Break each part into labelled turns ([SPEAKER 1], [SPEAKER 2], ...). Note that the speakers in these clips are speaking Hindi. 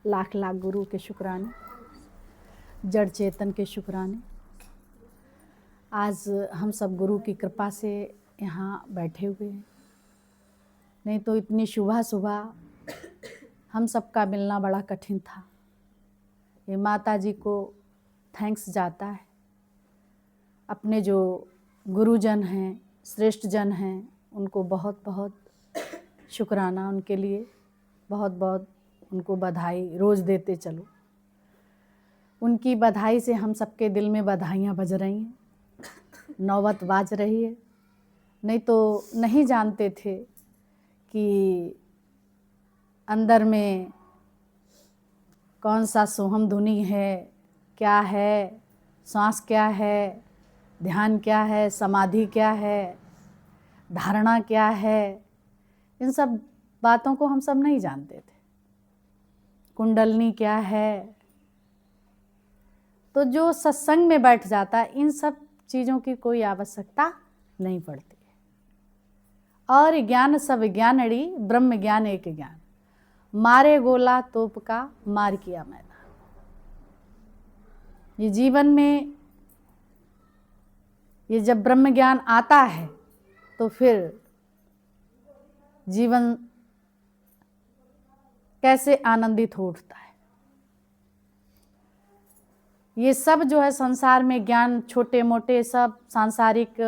[SPEAKER 1] लाख लाख गुरु के शुक्राने, जड़ चेतन के शुक्राने। आज हम सब गुरु की कृपा से यहाँ बैठे हुए हैं, नहीं तो इतनी सुबह सुबह हम सबका मिलना बड़ा कठिन था। ये माता जी को थैंक्स जाता है, अपने जो गुरुजन हैं, श्रेष्ठ जन हैं, उनको बहुत बहुत शुक्राना, उनके लिए बहुत बहुत उनको बधाई रोज़ देते चलो। उनकी बधाई से हम सबके दिल में बधाइयाँ बज रही हैं, नौबत बाज रही है। नहीं तो नहीं जानते थे कि अंदर में कौन सा सोहम धुनी है, क्या है, सांस क्या है, ध्यान क्या है, समाधि क्या है, धारणा क्या है। इन सब बातों को हम सब नहीं जानते थे। कुंडलनी क्या है। तो जो सत्संग में बैठ जाता है, इन सब चीज़ों की कोई आवश्यकता नहीं पड़ती है। और ज्ञान सब ज्ञानड़ी, ब्रह्म ज्ञान एक ज्ञान, मारे गोला तोप का मार किया मैदान। ये जीवन में ये जब ब्रह्म ज्ञान आता है तो फिर जीवन कैसे आनंदित हो उठता है। ये सब जो है संसार में ज्ञान, छोटे मोटे सब सांसारिक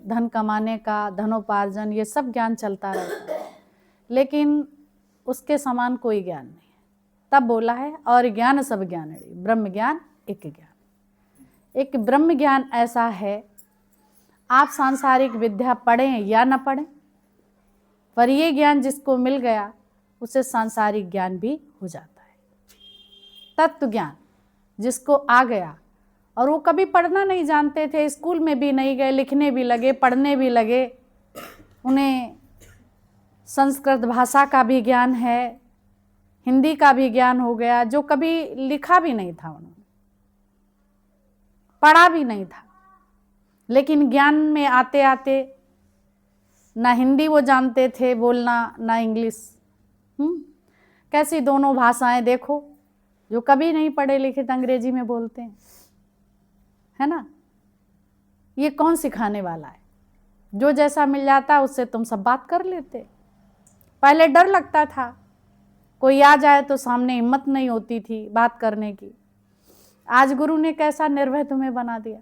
[SPEAKER 1] धन कमाने का, धनोपार्जन, ये सब ज्ञान चलता रहता है, लेकिन उसके समान कोई ज्ञान नहीं है। तब बोला है और ज्ञान सब ज्ञानड़ी, ब्रह्म ज्ञान एक ज्ञान। एक ब्रह्म ज्ञान ऐसा है, आप सांसारिक विद्या पढ़ें या न पढ़ें, पर ये ज्ञान जिसको मिल गया उसे सांसारिक ज्ञान भी हो जाता है। तत्व ज्ञान जिसको आ गया, और वो कभी पढ़ना नहीं जानते थे, स्कूल में भी नहीं गए, लिखने भी लगे, पढ़ने भी लगे, उन्हें संस्कृत भाषा का भी ज्ञान है, हिंदी का भी ज्ञान हो गया, जो कभी लिखा भी नहीं था, उन्होंने पढ़ा भी नहीं था, लेकिन ज्ञान में आते आते ना हिंदी वो जानते थे बोलना, ना इंग्लिश। कैसी दोनों भाषाएं देखो, जो कभी नहीं पढ़े लिखे अंग्रेजी में बोलते हैं, है ना। ये कौन सिखाने वाला है। जो जैसा मिल जाता उससे तुम सब बात कर लेते। पहले डर लगता था, कोई आ जाए तो सामने हिम्मत नहीं होती थी बात करने की। आज गुरु ने कैसा निर्भय तुम्हें बना दिया।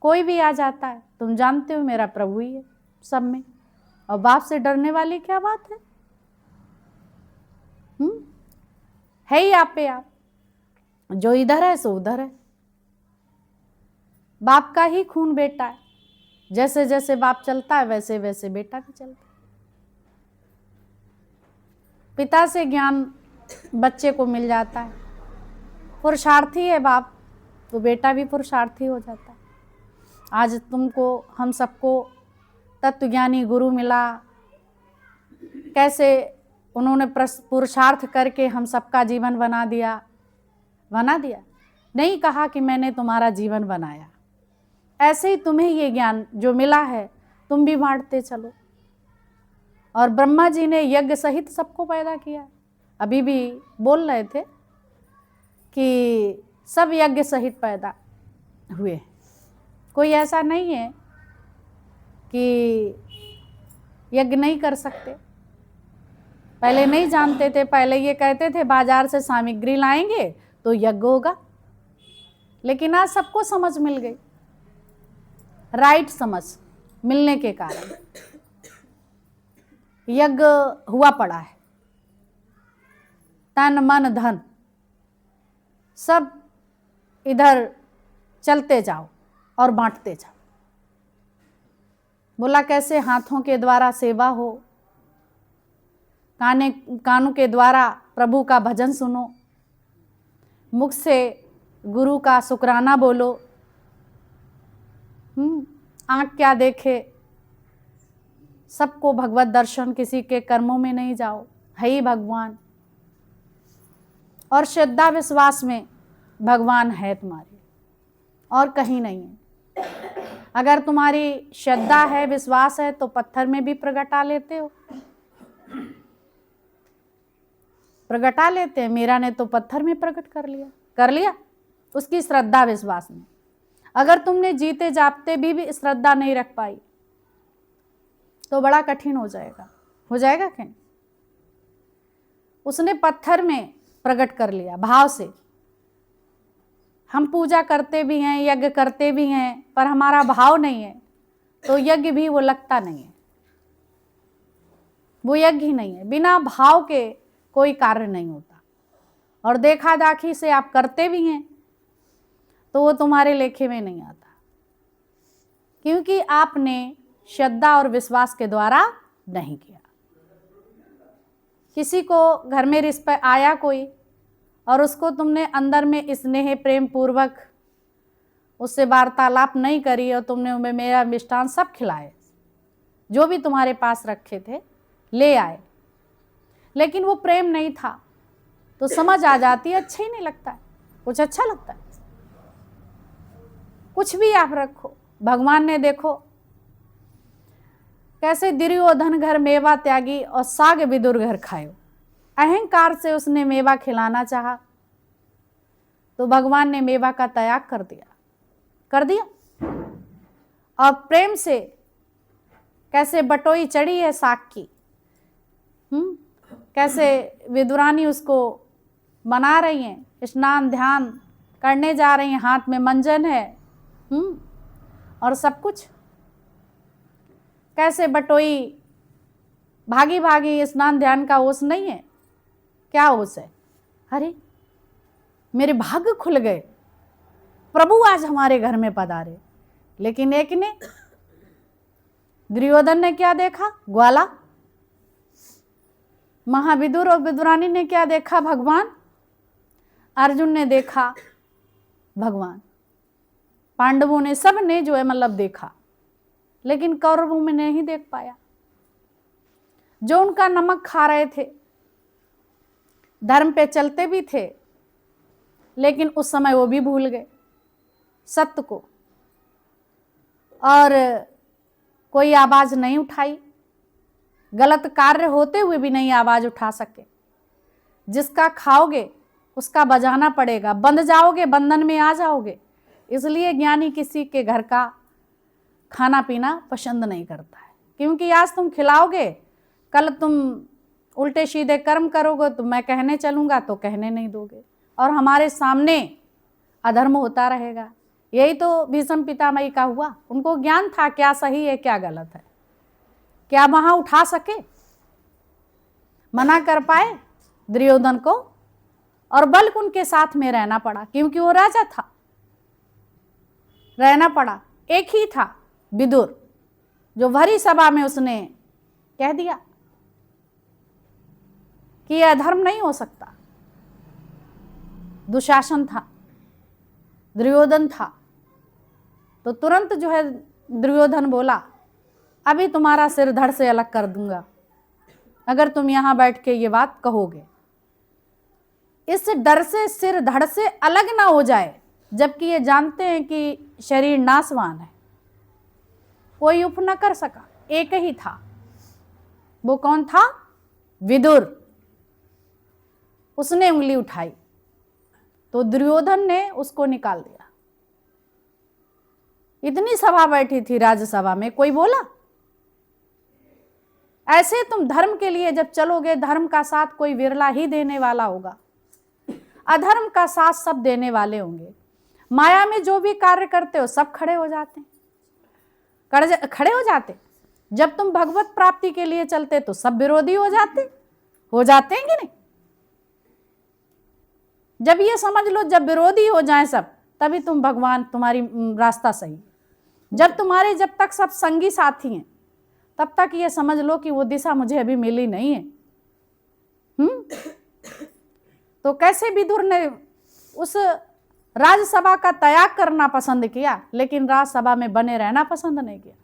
[SPEAKER 1] कोई भी आ जाता है, तुम जानते हो मेरा प्रभु ही है सब में, और बाप से डरने वाली क्या बात है। है ही आप पे आप, जो इधर है सो उधर है। बाप का ही खून बेटा है, जैसे जैसे बाप चलता है वैसे वैसे बेटा भी चलता है। पिता से ज्ञान बच्चे को मिल जाता है, पुरुषार्थी है बाप तो बेटा भी पुरुषार्थी हो जाता है। आज तुमको, हम सबको तत्वज्ञानी गुरु मिला, कैसे उन्होंने पुरुषार्थ करके हम सबका जीवन बना दिया। नहीं कहा कि मैंने तुम्हारा जीवन बनाया, ऐसे ही तुम्हें ये ज्ञान जो मिला है तुम भी बांटते चलो। और ब्रह्मा जी ने यज्ञ सहित सबको पैदा किया। अभी भी बोल रहे थे कि सब यज्ञ सहित पैदा हुए, कोई ऐसा नहीं है कि यज्ञ नहीं कर सकते। पहले नहीं जानते थे, पहले ये कहते थे बाजार से सामग्री लाएंगे तो यज्ञ होगा, लेकिन आज सबको समझ मिल गई। राइट समझ मिलने के कारण यज्ञ हुआ पड़ा है। तन मन धन सब इधर चलते जाओ और बांटते जाओ। बोला कैसे हाथों के द्वारा सेवा हो, कानों के द्वारा प्रभु का भजन सुनो, मुख से गुरु का शुक्राना बोलो। आँख क्या देखे, सबको भगवत दर्शन, किसी के कर्मों में नहीं जाओ, है ही भगवान। और श्रद्धा विश्वास में भगवान है तुम्हारे, और कहीं नहीं है। अगर तुम्हारी श्रद्धा है, विश्वास है, तो पत्थर में भी प्रगटा लेते हो। प्रगटा लेते हैं। मीरा ने तो पत्थर में प्रकट कर लिया उसकी श्रद्धा विश्वास में। अगर तुमने जीते जागते भी श्रद्धा नहीं रख पाई तो बड़ा कठिन हो जाएगा क्या? उसने पत्थर में प्रकट कर लिया भाव से। हम पूजा करते भी हैं, यज्ञ करते भी हैं, पर हमारा भाव नहीं है तो यज्ञ भी वो लगता नहीं है, वो यज्ञ ही नहीं है। बिना भाव के कोई कार्य नहीं होता। और देखा दाखी से आप करते भी हैं तो वो तुम्हारे लेखे में नहीं आता, क्योंकि आपने श्रद्धा और विश्वास के द्वारा नहीं किया। किसी को घर में रिश्ते आया कोई और उसको तुमने अंदर में स्नेह प्रेम पूर्वक उससे वार्तालाप नहीं करी और तुमने मेरा मिष्ठान सब खिलाए, जो भी तुम्हारे पास रखे थे ले आए, लेकिन वो प्रेम नहीं था, तो समझ आ जाती है अच्छा ही नहीं लगता है, कुछ अच्छा लगता है। कुछ भी आप रखो, भगवान ने देखो कैसे दुर्योधन घर मेवा त्यागी और साग विदुर घर खायो। अहंकार से उसने मेवा खिलाना चाहा तो भगवान ने मेवा का त्याग कर दिया। और प्रेम से कैसे बटोई चढ़ी है साग की, कैसे विदुरानी उसको बना रही हैं, स्नान ध्यान करने जा रही हैं, हाथ में मंजन है और सब कुछ। कैसे बटोई भागी भागी, स्नान ध्यान का होश नहीं है, क्या होश है? अरे मेरे भाग्य खुल गए, प्रभु आज हमारे घर में पधारे। लेकिन एक ने, दुर्योधन ने क्या देखा? ग्वाला। महाविदुर और विदुरानी ने क्या देखा? भगवान। अर्जुन ने देखा भगवान, पांडवों ने, सब ने जो है मतलब देखा, लेकिन कौरवों में नहीं देख पाया। जो उनका नमक खा रहे थे, धर्म पे चलते भी थे, लेकिन उस समय वो भी भूल गए सत्य को, और कोई आवाज नहीं उठाई। गलत कार्य होते हुए भी नहीं आवाज उठा सके। जिसका खाओगे उसका बजाना पड़ेगा, बंध जाओगे, बंधन में आ जाओगे। इसलिए ज्ञानी किसी के घर का खाना पीना पसंद नहीं करता है, क्योंकि आज तुम खिलाओगे, कल तुम उल्टे सीधे कर्म करोगे तो मैं कहने चलूंगा तो कहने नहीं दोगे, और हमारे सामने अधर्म होता रहेगा। यही तो भीष्म पितामही का हुआ। उनको ज्ञान था क्या सही है क्या गलत है, क्या वहां उठा सके, मना कर पाए दुर्योधन को, और बल्कि उनके साथ में रहना पड़ा, क्योंकि वो राजा था, रहना पड़ा। एक ही था विदुर, जो भरी सभा में उसने कह दिया कि यह धर्म नहीं हो सकता। दुशासन था, दुर्योधन था, तो तुरंत जो है दुर्योधन बोला, अभी तुम्हारा सिर धड़ से अलग कर दूंगा अगर तुम यहां बैठ के ये बात कहोगे। इस डर से सिर धड़ से अलग ना हो जाए, जबकि ये जानते हैं कि शरीर नाशवान है। कोई उप न कर सका, एक ही था। वो कौन था? विदुर। उसने उंगली उठाई तो दुर्योधन ने उसको निकाल दिया। इतनी सभा बैठी थी राज्यसभा में, कोई बोला? ऐसे तुम धर्म के लिए जब चलोगे, धर्म का साथ कोई विरला ही देने वाला होगा, अधर्म का साथ सब देने वाले होंगे। माया में जो भी कार्य करते हो सब खड़े हो जाते हैं, खड़े हो जाते। जब तुम भगवत प्राप्ति के लिए चलते तो सब विरोधी हो जाते हैं कि नहीं? जब ये समझ लो, जब विरोधी हो जाए सब, तभी तुम भगवान, तुम्हारी रास्ता सही। जब तक सब संगी साथी हैं, तब तक ये समझ लो कि वो दिशा मुझे अभी मिली नहीं है। तो कैसे विदुर ने उस राज्यसभा का त्याग करना पसंद किया, लेकिन राज्यसभा में बने रहना पसंद नहीं किया।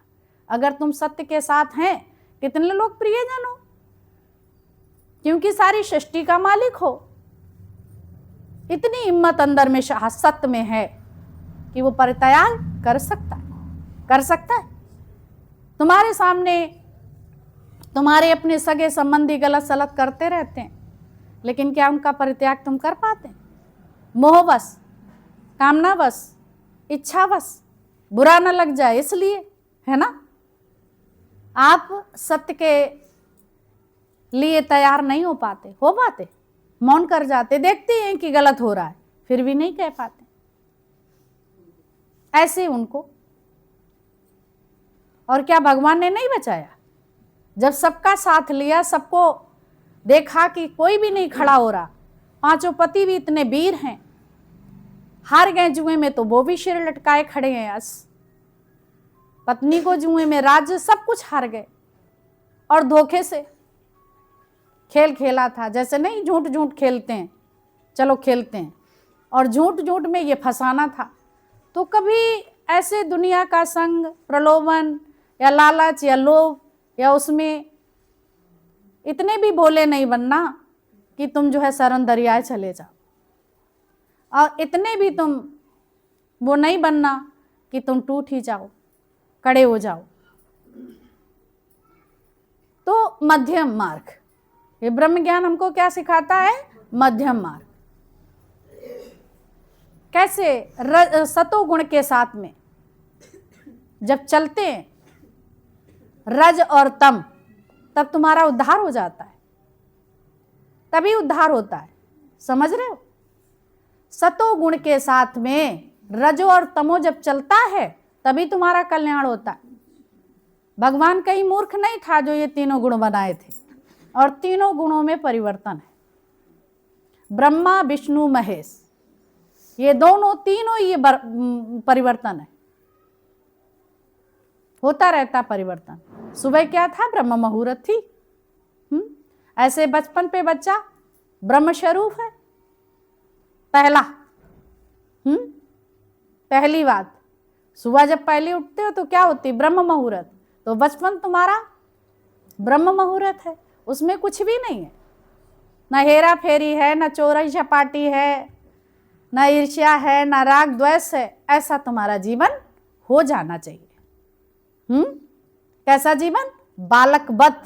[SPEAKER 1] अगर तुम सत्य के साथ हैं, कितने लोग प्रियजन हो, क्योंकि सारी सृष्टि का मालिक हो। इतनी हिम्मत अंदर में सत्य में है कि वो परित्याग कर सकता है। तुम्हारे सामने तुम्हारे अपने सगे संबंधी गलत सलत करते रहते हैं, लेकिन क्या उनका परित्याग तुम कर पाते? मोहवश, कामनावश, इच्छावश, बुरा न लग जाए इसलिए, है ना? आप सत्य के लिए तैयार नहीं हो पाते, मौन कर जाते, देखते हैं कि गलत हो रहा है, फिर भी नहीं कह पाते। ऐसे उनको, और क्या भगवान ने नहीं बचाया? जब सबका साथ लिया, सबको देखा कि कोई भी नहीं खड़ा हो रहा, पांचों पति भी इतने वीर हैं, हार गए जुए में तो वो भी सिर लटकाए खड़े हैं, आज पत्नी को जुए में, राज्य सब कुछ हार गए, और धोखे से खेल खेला था। जैसे नहीं झूठ झूठ खेलते हैं, चलो खेलते हैं, और झूठ झूठ में ये फंसाना था। तो कभी ऐसे दुनिया का संग, प्रलोभन या लालच या लोभ या उसमें इतने भी भोले नहीं बनना कि तुम जो है सरन दरियाए चले जाओ, और इतने भी तुम वो नहीं बनना कि तुम टूट ही जाओ, कड़े हो जाओ। तो मध्यम मार्ग, ये ब्रह्म ज्ञान हमको क्या सिखाता है? मध्यम मार्ग। कैसे? सतो गुण के साथ में जब चलते हैं, रज और तम, तब तुम्हारा उद्धार हो जाता है, तभी उद्धार होता है। समझ रहे हो? सतो गुण के साथ में रजो और तमो जब चलता है, तभी तुम्हारा कल्याण होता है। भगवान कहीं मूर्ख नहीं था जो ये तीनों गुण बनाए थे, और तीनों गुणों में परिवर्तन है। ब्रह्मा, विष्णु, महेश, ये दोनों तीनों ये परिवर्तन है, होता रहता परिवर्तन। सुबह क्या था? ब्रह्म मुहूर्त थी। ऐसे बचपन पे बच्चा ब्रह्म स्वरूप है, पहला। पहली बात, सुबह जब पहले उठते हो तो क्या होती? ब्रह्म मुहूर्त। तो बचपन तुम्हारा ब्रह्म मुहूर्त है, उसमें कुछ भी नहीं है, न हेरा फेरी है, न चोरी छपाटी है, न ईर्ष्या है, न राग द्वेष है। ऐसा तुम्हारा जीवन हो जाना चाहिए। कैसा जीवन? बालकवत।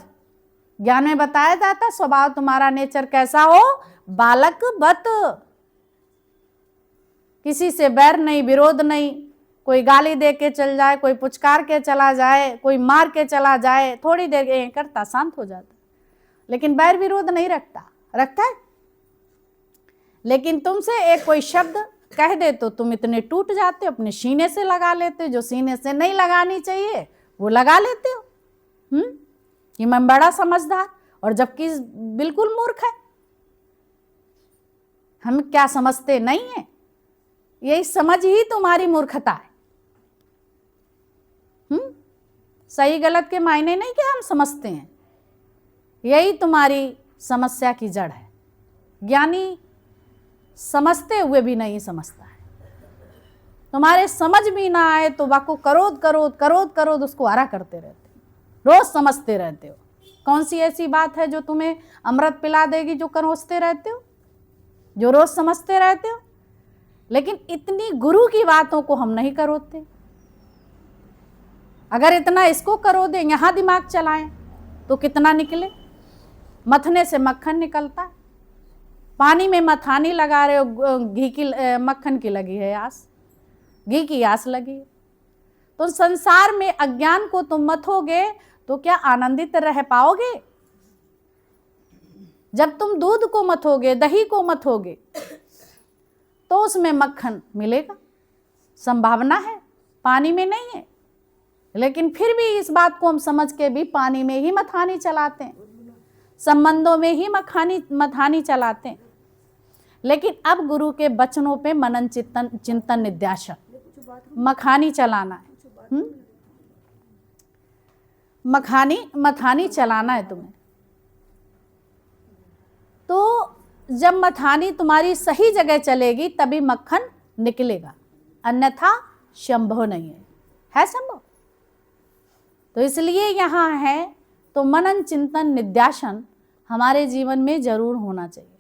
[SPEAKER 1] ज्ञान में बताया जाता स्वभाव तुम्हारा, नेचर कैसा हो? बालकवत। किसी से बैर नहीं, विरोध नहीं, कोई गाली दे के चल जाए, कोई पुचकार के चला जाए, कोई मार के चला जाए, थोड़ी देर करता, शांत हो जाता, लेकिन बैर विरोध नहीं रखता है। लेकिन तुमसे एक कोई शब्द कह दे तो तुम इतने टूट जाते हो, अपने सीने से लगा लेते हो, जो सीने से नहीं लगानी चाहिए वो लगा लेते हो। कि मैं बड़ा समझदार, और जबकि बिल्कुल मूर्ख है। हम क्या समझते नहीं है? यही समझ ही तुम्हारी मूर्खता है। सही गलत के मायने नहीं कि हम समझते हैं, यही तुम्हारी समस्या की जड़ है। ज्ञानी समझते हुए भी नहीं समझता है। तुम्हारे समझ भी ना आए तो वाको करोद उसको हरा करते रहते, रोज समझते रहते हो। कौन सी ऐसी बात है जो तुम्हें अमृत पिला देगी, जो करोसते रहते हो, जो रोज समझते रहते हो? लेकिन इतनी गुरु की बातों को हम नहीं करोते। अगर इतना इसको करो दे, यहां दिमाग चलाएं तो कितना निकले? मथने से मक्खन निकलता है। पानी में मथानी लगा रहे हो, घी की मक्खन की लगी है आस, घी की आस लगी है। तो संसार में अज्ञान को तुम मथोगे तो क्या आनंदित रह पाओगे? जब तुम दूध को मथोगे, दही को मथोगे, तो उसमें मक्खन मिलेगा, संभावना है, पानी में नहीं है। लेकिन फिर भी इस बात को हम समझ के भी पानी में ही मथानी चलाते हैं, संबंधों में ही मथानी चलाते हैं। लेकिन अब गुरु के वचनों पे मनन चिंतन निध्यासन, मखानी चलाना है। मथानी चलाना है तुम्हें। तो जब मथानी तुम्हारी सही जगह चलेगी तभी मक्खन निकलेगा, अन्यथा संभव नहीं है संभव? तो इसलिए यहाँ है तो मनन चिंतन निध्यासन हमारे जीवन में जरूर होना चाहिए,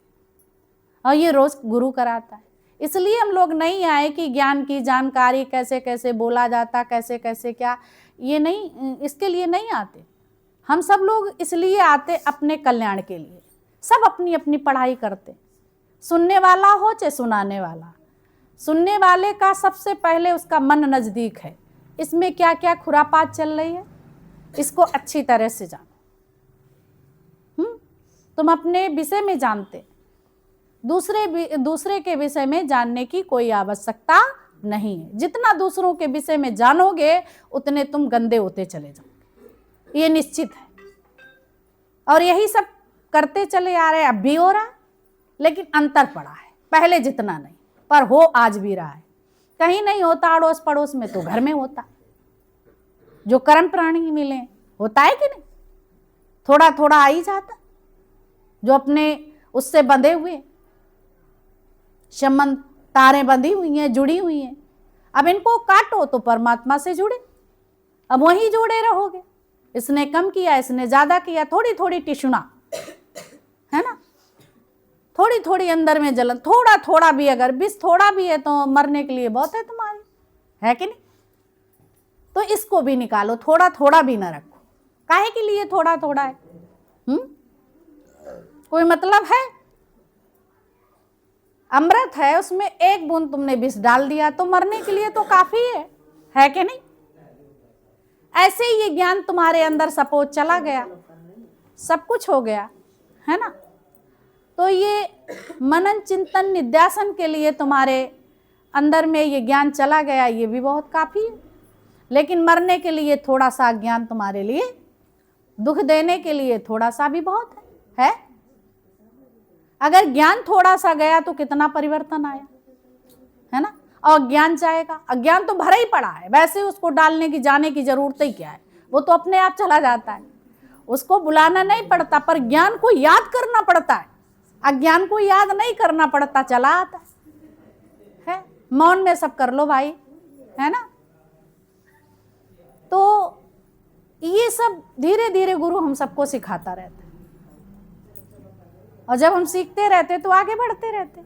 [SPEAKER 1] और ये रोज गुरु कराता है। इसलिए हम लोग नहीं आए कि ज्ञान की जानकारी कैसे कैसे बोला जाता, कैसे कैसे क्या, ये नहीं, इसके लिए नहीं आते। हम सब लोग इसलिए आते अपने कल्याण के लिए, सब अपनी अपनी पढ़ाई करते, सुनने वाला हो चाहे सुनाने वाला। सुनने वाले का सबसे पहले उसका मन नज़दीक है, इसमें क्या क्या खुरापात चल रही है इसको अच्छी तरह से जानो। तुम अपने विषय में जानते, दूसरे के विषय में जानने की कोई आवश्यकता नहीं है। जितना दूसरों के विषय में जानोगे उतने तुम गंदे होते चले जाओगे, ये निश्चित है। और यही सब करते चले आ रहे हैं, अब भी हो रहा है, लेकिन अंतर पड़ा है, पहले जितना नहीं, पर हो आज भी रहा है। कहीं नहीं होता अड़ोस पड़ोस में तो घर में होता, जो कर्म प्राणी मिले होता है कि नहीं, थोड़ा थोड़ा आ ही जाता। जो अपने उससे बंधे हुए संबंध, तारें बंधी हुई हैं, जुड़ी हुई हैं, अब इनको काटो तो परमात्मा से जुड़े, अब वहीं जुड़े रहोगे। इसने कम किया, इसने ज्यादा किया, थोड़ी थोड़ी टिशुना है ना, थोड़ी थोड़ी अंदर में जलन, थोड़ा थोड़ा भी, अगर विष थोड़ा भी है तो मरने के लिए बहुत है तुम्हारी, है कि नहीं। तो इसको भी निकालो, थोड़ा थोड़ा भी ना रखो। काहे के लिए थोड़ा थोड़ा है? कोई मतलब है? अमृत है, उसमें एक बूंद तुमने विष डाल दिया तो मरने के लिए तो काफी है कि नहीं। ऐसे ही ये ज्ञान तुम्हारे अंदर सपोज चला गया, सब कुछ हो गया, है ना। तो ये मनन चिंतन निध्यासन के लिए तुम्हारे अंदर में ये ज्ञान चला गया, ये भी बहुत काफी है। लेकिन मरने के लिए थोड़ा सा ज्ञान तुम्हारे लिए, दुख देने के लिए थोड़ा सा भी बहुत है? अगर ज्ञान थोड़ा सा गया तो कितना परिवर्तन आया, है ना। और ज्ञान जाएगा, अज्ञान तो भरा ही पड़ा है, वैसे उसको डालने की, जाने की जरूरत ही क्या है, वो तो अपने आप चला जाता है, उसको बुलाना नहीं पड़ता। पर ज्ञान को याद करना पड़ता है, अज्ञान को याद नहीं करना पड़ता, चला आता है। मौन में सब कर लो भाई, है ना। तो ये सब धीरे धीरे गुरु हम सबको सिखाता रहता है, और जब हम सीखते रहते तो आगे बढ़ते रहते।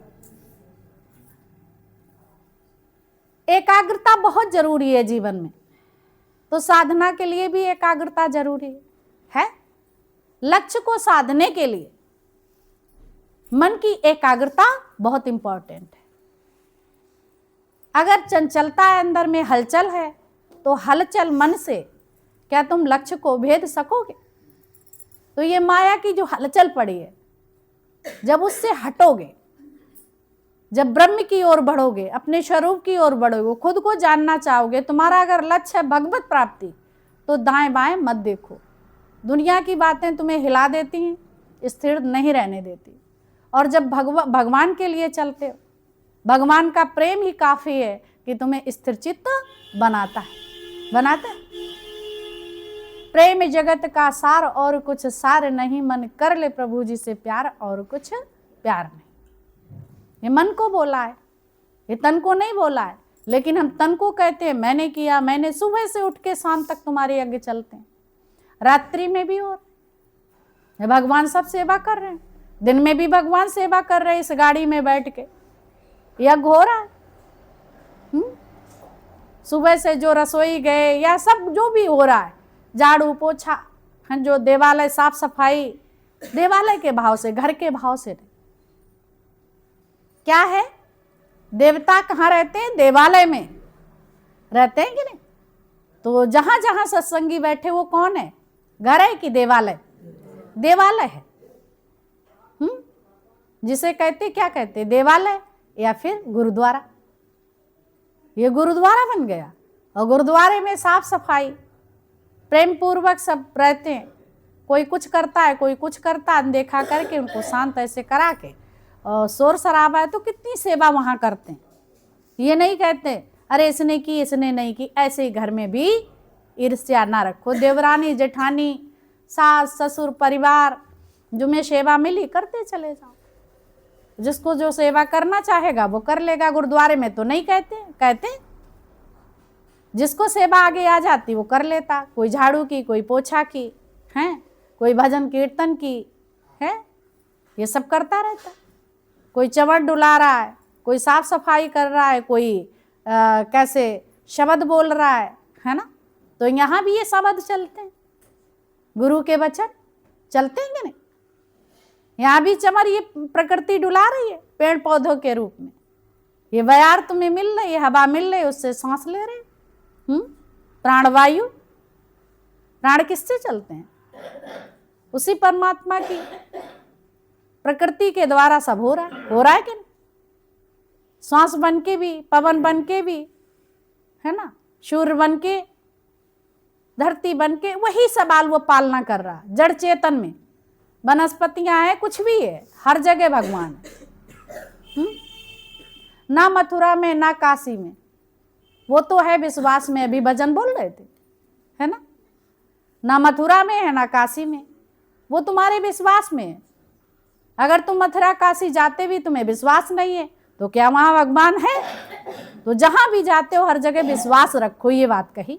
[SPEAKER 1] एकाग्रता बहुत जरूरी है जीवन में, तो साधना के लिए भी एकाग्रता जरूरी है। लक्ष्य को साधने के लिए मन की एकाग्रता बहुत इंपॉर्टेंट है। अगर चंचलता अंदर में हलचल है तो हलचल मन से क्या तुम लक्ष्य को भेद सकोगे? तो ये माया की जो हलचल पड़ी है, जब उससे हटोगे, जब ब्रह्म की ओर बढ़ोगे, अपने स्वरूप की ओर बढ़ोगे, खुद को जानना चाहोगे, तुम्हारा अगर लक्ष्य है भगवत प्राप्ति, तो दाएं बाएं मत देखो। दुनिया की बातें तुम्हें हिला देती हैं, स्थिर नहीं रहने देती। और जब भगवान के लिए चलते हो, भगवान का प्रेम ही काफी है कि तुम्हें स्थिर चित्त बनाता है। प्रेम जगत का सार और कुछ सार नहीं, मन कर ले प्रभु जी से प्यार और कुछ प्यार नहीं। ये मन को बोला है, ये तन को नहीं बोला है। लेकिन हम तन को कहते हैं मैंने किया, मैंने, सुबह से उठ के शाम तक तुम्हारे यज्ञ चलते हैं, रात्रि में भी हो रहे, भगवान सब सेवा कर रहे हैं, दिन में भी भगवान सेवा कर रहे हैं। इस गाड़ी में बैठ के यज्ञ हो रहा है। सुबह से जो रसोई गए या सब जो भी हो रहा है, झाड़ू पोछा, जो देवालय साफ सफाई, देवालय के भाव से, घर के भाव से। क्या है, देवता कहाँ रहते हैं? देवालय में रहते हैं कि नहीं। तो जहां जहां सत्संगी बैठे वो कौन है? घर है कि देवालय? देवालय है। जिसे कहते, क्या कहते, देवालय या फिर गुरुद्वारा। ये गुरुद्वारा बन गया, और गुरुद्वारे में साफ सफाई, प्रेम पूर्वक सब रहते हैं। कोई कुछ करता है, कोई कुछ करता है, अनदेखा करके उनको शांत ऐसे करा के, और शोर शराबा है तो कितनी सेवा वहां करते हैं। ये नहीं कहते अरे इसने की इसने नहीं की। ऐसे ही घर में भी ईर्ष्या ना रखो। देवरानी जेठानी, सास ससुर, परिवार, जो में सेवा मिली करते चले जाओ। जिसको जो सेवा करना चाहेगा वो कर लेगा। गुरुद्वारे में तो नहीं कहते जिसको सेवा आगे आ जाती वो कर लेता। कोई झाड़ू की, कोई पोछा की, है, कोई भजन कीर्तन की, है, ये सब करता रहता। कोई चवड़ डुला रहा है, कोई साफ सफाई कर रहा है, कोई कैसे शब्द बोल रहा है ना। तो यहाँ भी ये शब्द चलते हैं, गुरु के वचन चलते हैं कि नहीं। यहाँ भी चमर ये प्रकृति डुला रही है पेड़ पौधों के रूप में। ये बयार तुम्हें मिल रही है, हवा मिल रही है, उससे सांस ले रहे। प्राणवायु, प्राण किससे चलते हैं? उसी परमात्मा की प्रकृति के द्वारा सब हो रहा है कि नहीं? श्वास बन के भी, पवन बन के भी, है ना, सूर्य बन के, धरती बन के, वही सवाल वो पालना कर रहा। जड़ चेतन में वनस्पतियां हैं, कुछ भी है, हर जगह भगवान है। ना मथुरा में ना काशी में, वो तो है विश्वास में। अभी भजन बोल रहे थे, है ना, ना मथुरा में है ना काशी में, वो तुम्हारे विश्वास में है। अगर तुम मथुरा काशी जाते भी तुम्हें विश्वास नहीं है तो क्या वहां भगवान है? तो जहां भी जाते हो हर जगह विश्वास रखो। ये बात कही,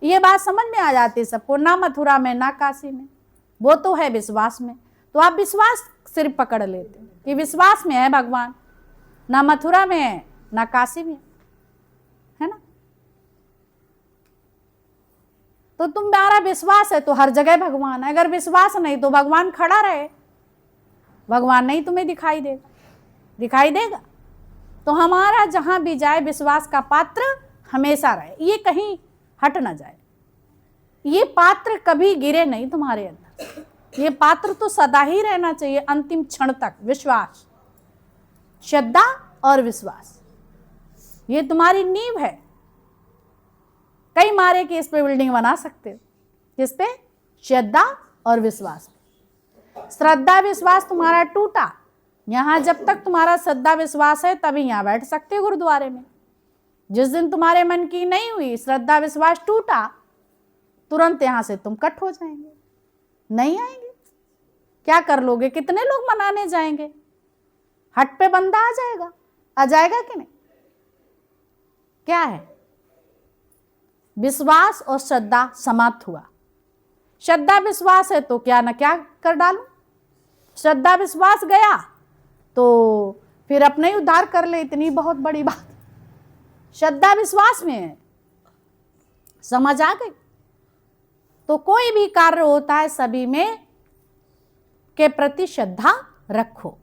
[SPEAKER 1] ये बात समझ में आ जाती है सबको। ना मथुरा में ना काशी में, वो तो है विश्वास में। तो आप विश्वास सिर्फ पकड़ लेते कि विश्वास में है भगवान, ना मथुरा में है ना काशी में, है ना। तो तुम्हारा विश्वास है तो हर जगह भगवान है। अगर विश्वास नहीं तो भगवान खड़ा रहे, भगवान नहीं तुम्हें दिखाई देगा। दिखाई देगा तो हमारा जहां भी जाए विश्वास का पात्र हमेशा रहे, ये कहीं हट ना जाए। ये पात्र कभी गिरे नहीं तुम्हारे अंदर। ये पात्र तो सदा ही रहना चाहिए, अंतिम क्षण तक। विश्वास, श्रद्धा और विश्वास, ये तुम्हारी नींव है। कई मारे कि इस पे बिल्डिंग बना सकते हो। किस पे? श्रद्धा और विश्वास। श्रद्धा विश्वास तुम्हारा टूटा, यहां जब तक तुम्हारा श्रद्धा विश्वास है तभी यहां बैठ सकते हो गुरुद्वारे में। जिस दिन तुम्हारे मन की नहीं हुई, श्रद्धा विश्वास टूटा, तुरंत यहां से तुम कट हो जाएंगे, नहीं आएंगे। क्या कर लोगे? कितने लोग मनाने जाएंगे? हट पे बंदा आ जाएगा कि नहीं? क्या है? विश्वास और श्रद्धा समाप्त हुआ। श्रद्धा विश्वास है तो क्या ना क्या कर डालूं। श्रद्धा विश्वास गया तो फिर अपने ही उद्धार कर ले, इतनी बहुत बड़ी बात। श्रद्धा विश्वास में है, समझ आ गई? तो कोई भी कार्य होता है सभी में के प्रति श्रद्धा रखो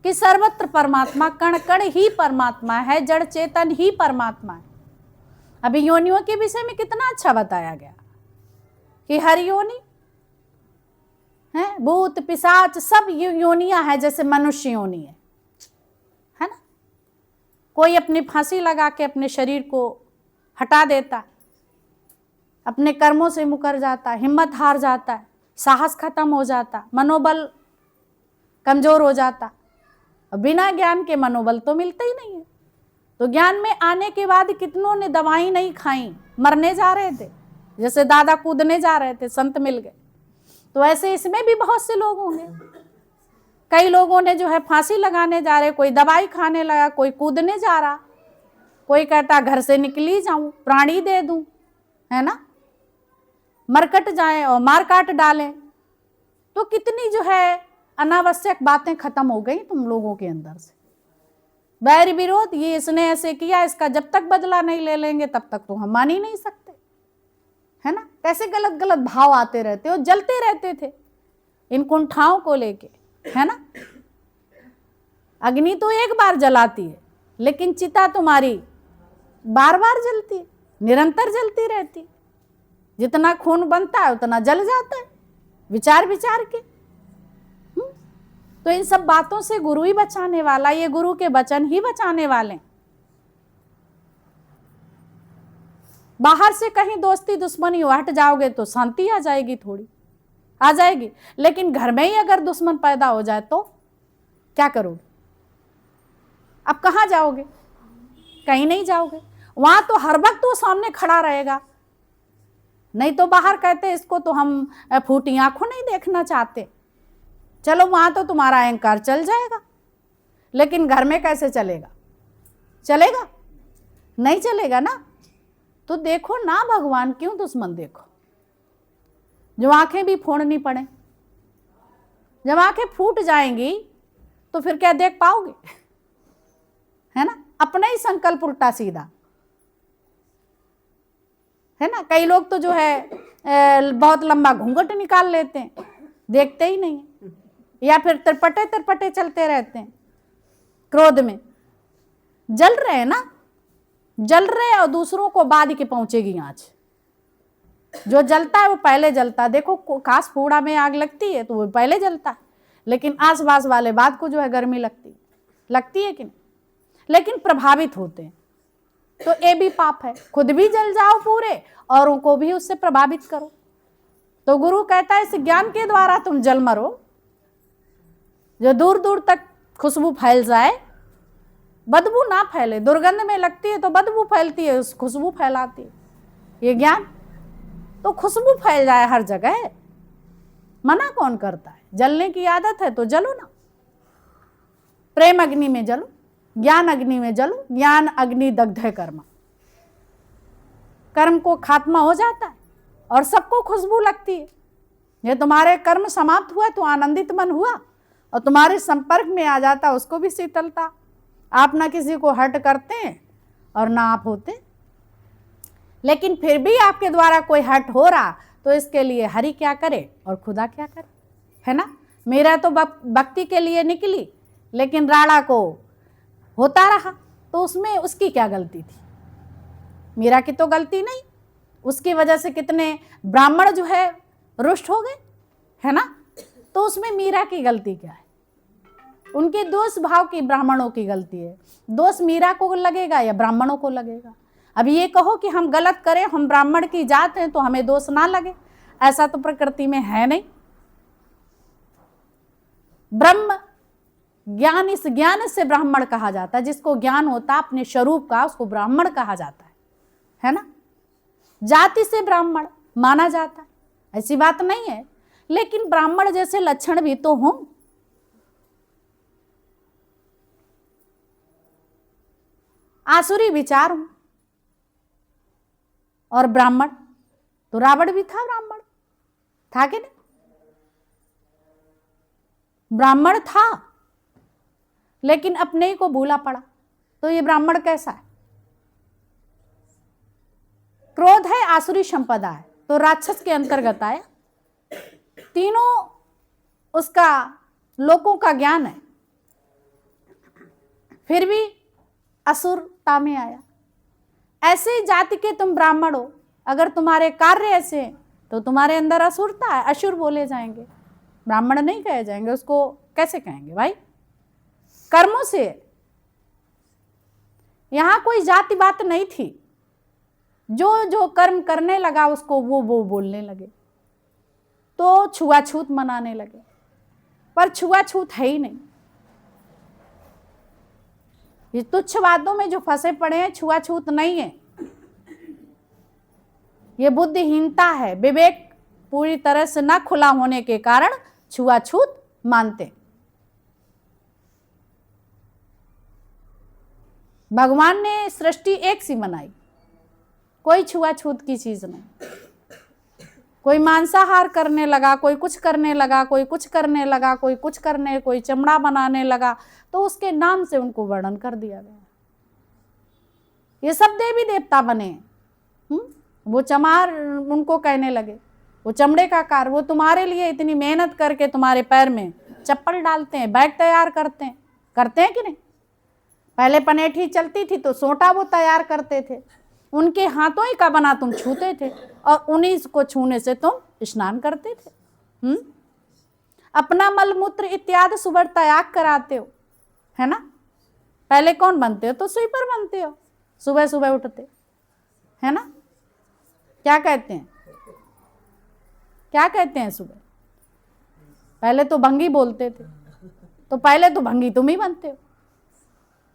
[SPEAKER 1] कि सर्वत्र परमात्मा, कण कण ही परमात्मा है, जड़ चेतन ही परमात्मा है। अभी योनियों के विषय में कितना अच्छा बताया गया कि हर योनि है, भूत पिशाच सब योनियां हैं, जैसे मनुष्य योनि है ना। कोई अपनी फांसी लगा के अपने शरीर को हटा देता, अपने कर्मों से मुकर जाता, हिम्मत हार जाता, साहस खत्म हो जाता, मनोबल कमजोर हो जाता। बिना ज्ञान के मनोबल तो मिलता ही नहीं है। तो ज्ञान में आने के बाद कितनों ने दवाई नहीं खाई, मरने जा रहे थे, जैसे दादा कूदने जा रहे थे, संत मिल गए। तो ऐसे इसमें भी बहुत से लोग होंगे। कई लोगों ने जो है फांसी लगाने जा रहे, कोई दवाई खाने लगा, कोई कूदने जा रहा, कोई कहता घर से निकली जाऊं, प्राणी दे दूं, है ना, मरकट जाए और मार काट डालें। तो कितनी जो है अनावश्यक बातें खत्म हो गई तुम लोगों के अंदर से। बैर विरोध, ये इसने ऐसे किया, इसका जब तक बदला नहीं ले लेंगे तब तक तो हम मान ही नहीं सकते, है ना। कैसे गलत गलत भाव आते रहते हो, जलते रहते थे इन कुंठाओं को लेके, है ना। अग्नि तो एक बार जलाती है, लेकिन चिता तुम्हारी बार बार जलती है, निरंतर जलती रहती है। जितना खून बनता है उतना जल जाता है, विचार विचार के। तो इन सब बातों से गुरु ही बचाने वाला, ये गुरु के वचन ही बचाने वाले। बाहर से कहीं दोस्ती दुश्मनी हट जाओगे तो शांति आ जाएगी, थोड़ी आ जाएगी, लेकिन घर में ही अगर दुश्मन पैदा हो जाए तो क्या करोगे? अब कहाँ जाओगे? कहीं नहीं जाओगे। वहां तो हर वक्त वो सामने खड़ा रहेगा। नहीं तो बाहर कहते इसको तो हम फूटी आंखों नहीं देखना चाहते। चलो वहां तो तुम्हारा अहंकार चल जाएगा, लेकिन घर में कैसे चलेगा? चलेगा नहीं, चलेगा ना। तो देखो ना भगवान क्यों दुश्मन देखो, जो आंखें भी फोड़नी पड़े। जब आंखें फूट जाएंगी तो फिर क्या देख पाओगे? है ना, अपना ही संकल्प उल्टा सीधा, है ना। कई लोग तो जो है बहुत लंबा घूंघट निकाल लेते हैं, देखते ही नहीं है, या फिर तिरपटे तिरपटे चलते रहते हैं क्रोध में। जल रहे हैं ना, जल रहे और दूसरों को बाद के पहुंचेगी आंच। जो जलता है वो पहले जलता है। देखो खास फूड़ा में आग लगती है तो वो पहले जलता है, लेकिन आसपास वाले बाद को जो है गर्मी लगती है कि नहीं, लेकिन प्रभावित होते हैं। तो ये भी पाप है, खुद भी जल जाओ पूरे, औरों को भी उससे प्रभावित करो। तो गुरु कहता है इस ज्ञान के द्वारा तुम जल मरो, जो दूर दूर तक खुशबू फैल जाए, बदबू ना फैले। दुर्गंध में लगती है तो बदबू फैलती है, उस खुशबू फैलाती है ये ज्ञान। तो खुशबू फैल जाए हर जगह, मना कौन करता है? जलने की आदत है तो जलो ना, प्रेम अग्नि में जलो, ज्ञान अग्नि में जलो। ज्ञान अग्नि दग्ध कर्म, कर्म को खात्मा हो जाता है और सबको खुशबू लगती है। ये तुम्हारे कर्म समाप्त हुआ तो आनंदित मन हुआ, और तुम्हारे संपर्क में आ जाता उसको भी शीतलता। आप ना किसी को हर्ट करते हैं और ना आप होते, लेकिन फिर भी आपके द्वारा कोई हर्ट हो रहा तो इसके लिए हरि क्या करे और खुदा क्या करे, है ना। मेरा तो भक्ति के लिए निकली, लेकिन राणा को होता रहा तो उसमें उसकी क्या गलती थी? मीरा की तो गलती नहीं, उसकी वजह से कितने ब्राह्मण जो है रुष्ट हो गए, है ना। तो उसमें मीरा की गलती क्या है? उनके दोष भाव की ब्राह्मणों की गलती है। दोष मीरा को लगेगा या ब्राह्मणों को लगेगा? अब ये कहो कि हम गलत करें, हम ब्राह्मण की जात हैं तो हमें दोष ना लगे, ऐसा तो प्रकृति में है नहीं। ब्रह्म ज्ञान, इस ज्ञान से ब्राह्मण कहा जाता है। जिसको ज्ञान होता है अपने स्वरूप का उसको ब्राह्मण कहा जाता है ना। जाति से ब्राह्मण माना जाता है, ऐसी बात नहीं है, लेकिन ब्राह्मण जैसे लक्षण भी तो हों। आसुरी विचार हूं और ब्राह्मण, तो रावण भी था ब्राह्मण, था कि नहीं? ब्राह्मण था लेकिन अपने ही को भूला पड़ा, तो ये ब्राह्मण कैसा है? क्रोध है, आसुरी संपदा है, तो राक्षस के अंतर्गत आया। तीनों उसका लोकों का ज्ञान है, फिर भी असुरता में आया। ऐसे जाति के तुम ब्राह्मण हो, अगर तुम्हारे कार्य ऐसे हैं तो तुम्हारे अंदर असुरता है, असुर बोले जाएंगे, ब्राह्मण नहीं कहे जाएंगे। उसको कैसे कहेंगे भाई? कर्मों से। यहां कोई जाति बात नहीं थी, जो जो कर्म करने लगा उसको वो बोलने लगे, तो छुआछूत मनाने लगे। पर छुआछूत है ही नहीं। ये तुच्छ बातों में जो फंसे पड़े हैं, छुआछूत नहीं है, ये बुद्धिहीनता है। विवेक पूरी तरह से न खुला होने के कारण छुआछूत मानते। भगवान ने सृष्टि एक सी बनाई, कोई छुआछूत की चीज नहीं। कोई मांसाहार करने लगा, कोई कुछ करने लगा, कोई कुछ करने लगा, कोई चमड़ा बनाने लगा, तो उसके नाम से उनको वर्णन कर दिया गया। ये सब देवी देवता बने। वो चमार उनको कहने लगे, वो चमड़े का कार, वो तुम्हारे लिए इतनी मेहनत करके तुम्हारे पैर में चप्पल डालते हैं, बैग तैयार करते हैं कि नहीं? पहले पनेठी चलती थी तो सोटा वो तैयार करते थे, उनके हाथों ही का बना तुम छूते थे, और उन्हीं को छूने से तुम स्नान करते थे। अपना मलमूत्र इत्यादि सुबह त्याग कराते हो, है ना। पहले कौन बनते हो? तो स्वीपर बनते हो, सुबह सुबह उठते, है ना। क्या कहते हैं सुबह? पहले तो भंगी बोलते थे, तो पहले तो भंगी तुम ही बनते हो।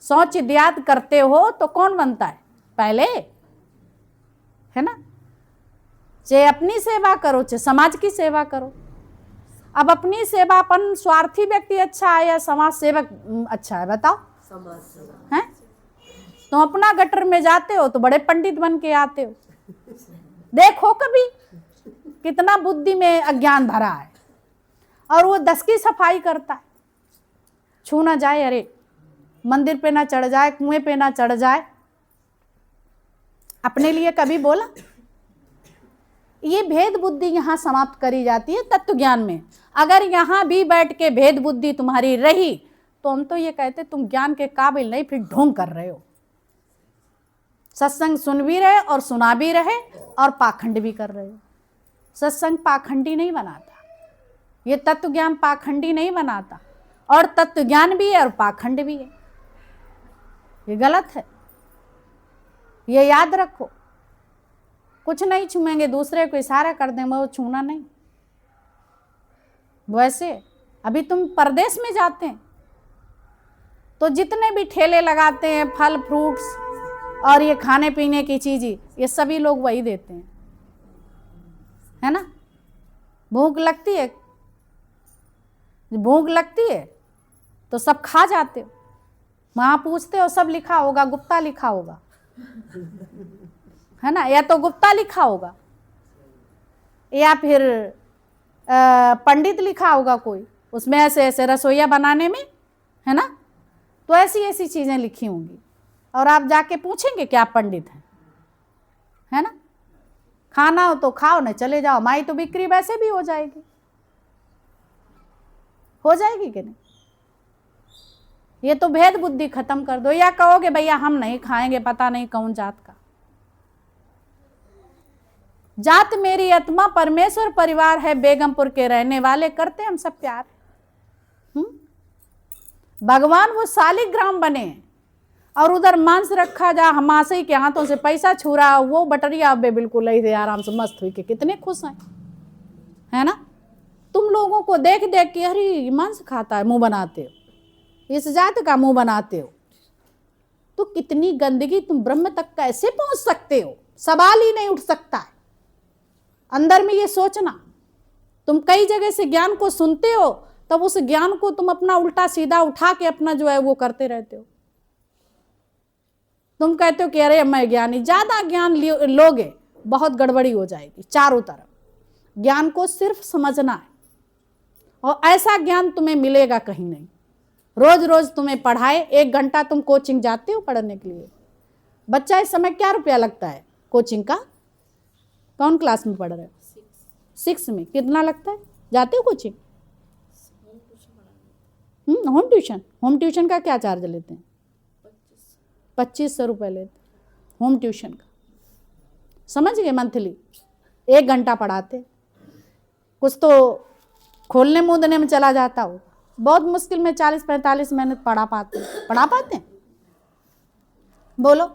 [SPEAKER 1] शौच इत्यादि करते हो तो कौन बनता है पहले, है ना। चाहे अपनी सेवा करो, चाहे समाज की सेवा करो। अब अपनी सेवा, अपन स्वार्थी व्यक्ति अच्छा है या समाज सेवक अच्छा है? बताओ। समाज सेवा है। तो अपना गटर में जाते हो तो बड़े पंडित बन के आते हो। देखो कभी कितना बुद्धि में अज्ञान भरा है, और वो 10 की सफाई करता है। छू ना जाए, अरे मंदिर पे ना चढ़ जाए, कुएं पे ना चढ़ जाए, अपने लिए कभी बोला? ये भेद बुद्धि यहां समाप्त करी जाती है तत्व ज्ञान में। अगर यहाँ भी बैठ के भेद बुद्धि तुम्हारी रही तो हम तो ये कहते तुम ज्ञान के काबिल नहीं, फिर ढोंग कर रहे हो। सत्संग सुन भी रहे और सुना भी रहे और पाखंड भी कर रहे हो। सत्संग पाखंडी नहीं बनाता, ये तत्व ज्ञान पाखंडी नहीं बनाता, और तत्व ज्ञान भी है और पाखंड भी है, ये गलत है, ये याद रखो। कुछ नहीं छूएंगे, दूसरे को इशारा कर देंगे, वो छूना नहीं। वैसे अभी तुम परदेश में जाते हैं तो जितने भी ठेले लगाते हैं फल फ्रूट्स और ये खाने पीने की चीज़ें, ये सभी लोग वही देते हैं, है ना। भूख लगती है, भूख लगती है तो सब खा जाते हो। वहाँ पूछते हो, सब लिखा होगा, गुप्ता लिखा होगा, है ना, या तो गुप्ता लिखा होगा या फिर पंडित लिखा होगा कोई, उसमें ऐसे ऐसे रसोइया बनाने में, है ना। तो ऐसी ऐसी चीज़ें लिखी होंगी और आप जाके पूछेंगे कि आप पंडित हैं, है ना। खाना हो तो खाओ, न चले जाओ, माई तो बिक्री वैसे भी हो जाएगी, हो जाएगी कि नहीं। ये तो भेद बुद्धि खत्म कर दो, या कहोगे भैया हम नहीं खाएंगे, पता नहीं कौन जात का। जात मेरी आत्मा परमेश्वर परिवार है, बेगमपुर के रहने वाले, करते हम सब प्यार। भगवान वो शालिग्राम बने और उधर मांस रखा जा, हमासे के हाथों से पैसा छू रहा, वो बटरिया बे बिल्कुल ऐसे आराम से मस्त हुई के कितने खुश हैं, है ना। तुम लोगों को देख देख के अरे मांस खाता है, मुंह बनाते हो, इस जात का मुंह बनाते हो, तो कितनी गंदगी, तुम ब्रह्म तक कैसे पहुंच सकते हो, सवाल ही नहीं उठ सकता है। अंदर में ये सोचना, तुम कई जगह से ज्ञान को सुनते हो, तब उस ज्ञान को तुम अपना उल्टा सीधा उठा के अपना जो है वो करते रहते हो। तुम कहते हो कि अरे मैं ज्ञानी, ज्यादा ज्ञान लोगे बहुत गड़बड़ी हो जाएगी चारों तरफ। ज्ञान को सिर्फ समझना है, और ऐसा ज्ञान तुम्हें मिलेगा कहीं नहीं। रोज रोज तुम्हें पढ़ाए, 1 घंटा तुम कोचिंग जाते हो पढ़ने के लिए। बच्चा इस समय क्या रुपया लगता है कोचिंग का? कौन क्लास में पढ़ रहे हो? 6 में। कितना लगता है? जाते हो coaching? Home tuition. Home tuition का क्या चार्ज लेते हैं? 2500 रुपये लेते होम ट्यूशन का, समझ गए? मंथली 1 घंटा पढ़ाते, कुछ तो खोलने मूदने में चला जाता हो, बहुत मुश्किल में 40-45 मिनट पढ़ा पाते हैं? बोलो,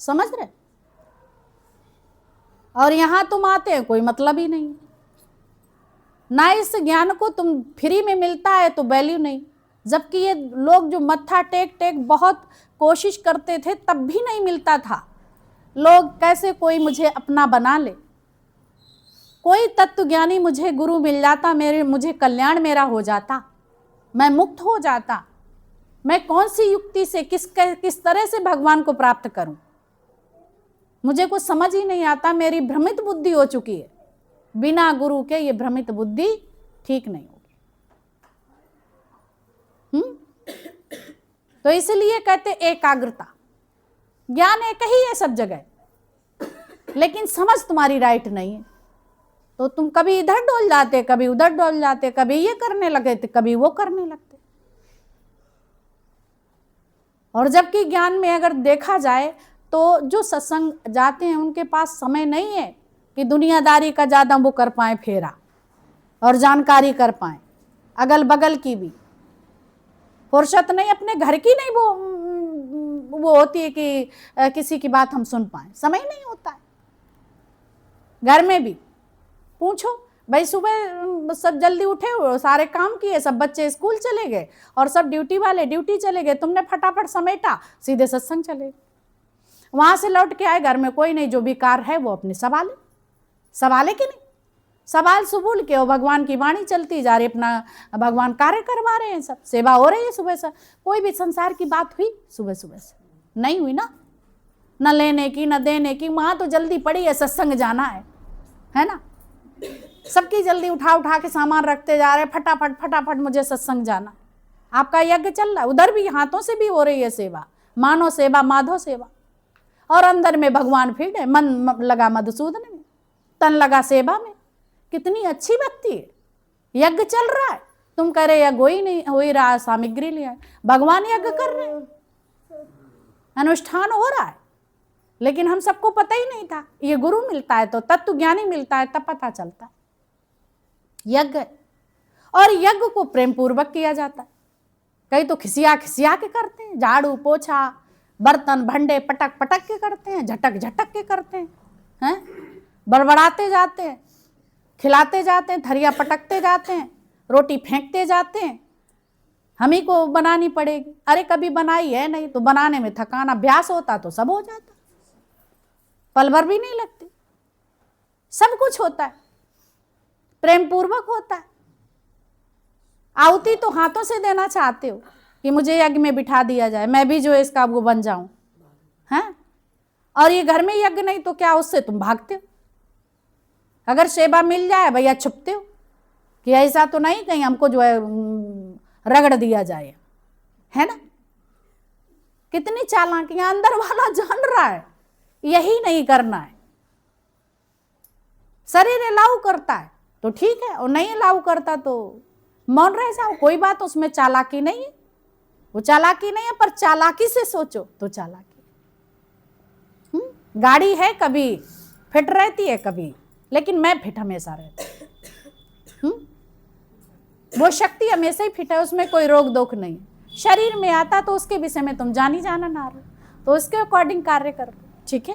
[SPEAKER 1] समझ रहे? और यहाँ तुम आते हैं, कोई मतलब ही नहीं ना। इस ज्ञान को तुम फ्री में मिलता है तो वैल्यू नहीं, जबकि ये लोग जो मत्था टेक टेक बहुत कोशिश करते थे तब भी नहीं मिलता था। लोग कैसे कोई मुझे अपना बना ले, कोई तत्वज्ञानी मुझे गुरु मिल जाता, मुझे कल्याण मेरा हो जाता, मैं मुक्त हो जाता। मैं कौन सी युक्ति से किस तरह से भगवान को प्राप्त करूं, मुझे कुछ समझ ही नहीं आता। मेरी भ्रमित बुद्धि हो चुकी है, बिना गुरु के ये भ्रमित बुद्धि ठीक नहीं होगी। तो इसलिए कहते एकाग्रता। ज्ञान एक ही है सब जगह, लेकिन समझ तुम्हारी राइट नहीं है, तो तुम कभी इधर डोल जाते, कभी उधर डोल जाते, कभी ये करने लगे तो कभी वो करने लगते। और जबकि ज्ञान में अगर देखा जाए तो जो सत्संग जाते हैं उनके पास समय नहीं है कि दुनियादारी का ज़्यादा वो कर पाए फेरा और जानकारी कर पाए, अगल बगल की भी फुर्सत नहीं, अपने घर की नहीं वो होती है कि किसी की बात हम सुन पाए, समय नहीं होता है। घर में भी पूछो भाई, सुबह सब जल्दी उठे, सारे काम किए, सब बच्चे स्कूल चले गए और सब ड्यूटी वाले ड्यूटी चले गए, तुमने फटाफट समेटा, सीधे सत्संग चले गए। वहाँ से लौट के आए, घर में कोई नहीं, जो भी कार है वो अपने सवाले कि नहीं, सवाल सुबूल के, और भगवान की वाणी चलती जा रही, अपना भगवान कार्य करवा रहे हैं, सब सेवा हो रही है सुबह से। कोई भी संसार की बात हुई सुबह से? नहीं हुई ना, न लेने की न देने की। वहाँ तो जल्दी पड़ी है, सत्संग जाना है ना। सबकी जल्दी उठा के सामान रखते जा रहे, फटाफट मुझे सत्संग जाना। आपका यज्ञ चल रहा है, उधर भी हाथों से भी हो रही है सेवा, मानव सेवा, माधव सेवा, और अंदर में भगवान फिर है, मन लगा मधुसूदन में। तन लगा सेवा में। कितनी अच्छी भक्ति है। यज्ञ चल रहा है, तुम कह रहे यज्ञ हो ही रहा, सामग्री लिया, भगवान यज्ञ कर रहे हैं, अनुष्ठान हो रहा है, लेकिन हम सबको पता ही नहीं था। ये गुरु मिलता है तो तत्व ज्ञानी मिलता है तब पता चलता है यज्ञ। और यज्ञ को प्रेम पूर्वक किया जाता है। कई तो खिसिया खिसिया के करते हैं, झाड़ू पोछा बर्तन भंडे पटक पटक के करते हैं, झटक झटक के करते हैं, बड़बड़ाते जाते हैं, खिलाते जाते हैं, थरिया पटकते जाते हैं, रोटी फेंकते जाते हैं, हम ही को बनानी पड़ेगी। अरे कभी बनाई है नहीं तो बनाने में थकान, अभ्यास होता तो सब हो जाता, पल भर भी नहीं लगती। सब कुछ होता है, प्रेम पूर्वक होता है। आहुति तो हाथों से देना चाहते हो कि मुझे यज्ञ में बिठा दिया जाए, मैं भी जो है इसका वो बन जाऊं, हैं? और ये घर में यज्ञ नहीं तो क्या, उससे तुम भागते हो। अगर सेवा मिल जाए भैया छुपते हो कि ऐसा तो नहीं कहीं हमको जो है रगड़ दिया जाए, है ना? कितनी चालाकियां, अंदर वाला जान रहा है यही नहीं करना है। शरीर अलाउ करता है तो ठीक है, और नहीं अलाउ करता तो मौन रह जाओ, कोई बात उसमें चालाकी नहीं है। वो चालाकी नहीं है, पर चालाकी से सोचो तो चालाकी। गाड़ी है कभी फिट रहती है कभी, लेकिन मैं फिट हमेशा रहती हूँ। वो शक्ति हमेशा ही फिट है, उसमें कोई रोक दोक नहीं। शरीर में आता तो उसके विषय में तुम जानी जाना ना रहे, तो उसके अकॉर्डिंग कार्य कर लो, ठीक है?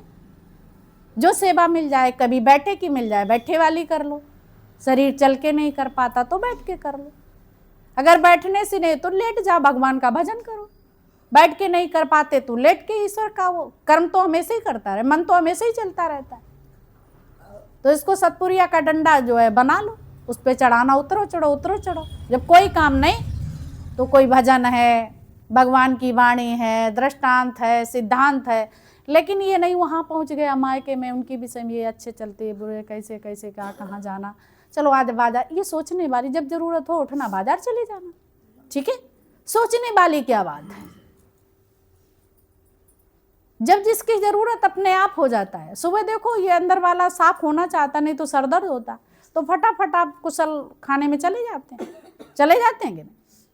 [SPEAKER 1] जो सेवा मिल जाए, कभी बैठे की मिल जाए बैठे वाली कर लो, शरीर चल के नहीं कर पाता तो बैठ के कर लो, अगर बैठने से नहीं तो लेट जाओ, भगवान का भजन करो। बैठ के नहीं कर पाते तो लेट के ईश्वर का वो कर्म तो हमेशा ही करता रहे, मन तो हमेशा ही चलता रहता है। तो इसको सतपुरिया का डंडा जो है बना लो, उस पर चढ़ाना, उतरो चढ़ो उतरो चढ़ो। जब कोई काम नहीं तो कोई भजन है, भगवान की वाणी है, दृष्टांत है, सिद्धांत है, लेकिन ये नहीं वहाँ पहुँच गए मायके में, उनकी विषय में ये अच्छे चलते बुरे, कैसे कैसे क्या कहाँ जाना, चलो आज बाजार, ये सोचने वाली, जब जरूरत हो उठना बाजार चले जाना, ठीक है? सोचने वाली क्या बात है? जब जिसकी जरूरत अपने आप हो जाता है। सुबह देखो ये अंदर वाला साफ होना चाहता, नहीं तो सरदर्द होता, तो फटाफट आप कुशल खाने में चले जाते हैं कि नहीं?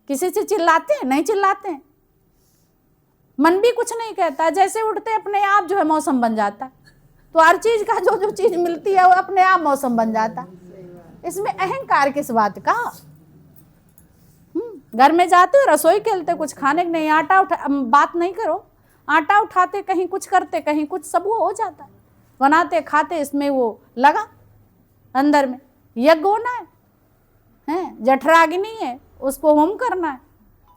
[SPEAKER 1] किसी से चिल्लाते हैं? नहीं चिल्लाते हैं। मन भी कुछ नहीं कहता, जैसे उठते अपने आप जो है मौसम बन जाता है। तो हर चीज का जो जो चीज मिलती है वो अपने आप मौसम बन जाता है। इसमें अहंकार किस बात का? घर में जाते हो रसोई खेलते, कुछ खाने नहीं, आटा उठा, बात नहीं करो, आटा उठाते कहीं कुछ करते कहीं कुछ, सब वो हो जाता है, बनाते खाते, इसमें वो लगा अंदर में यज्ञ होना है, जठराग्नि है, उसको होम करना है,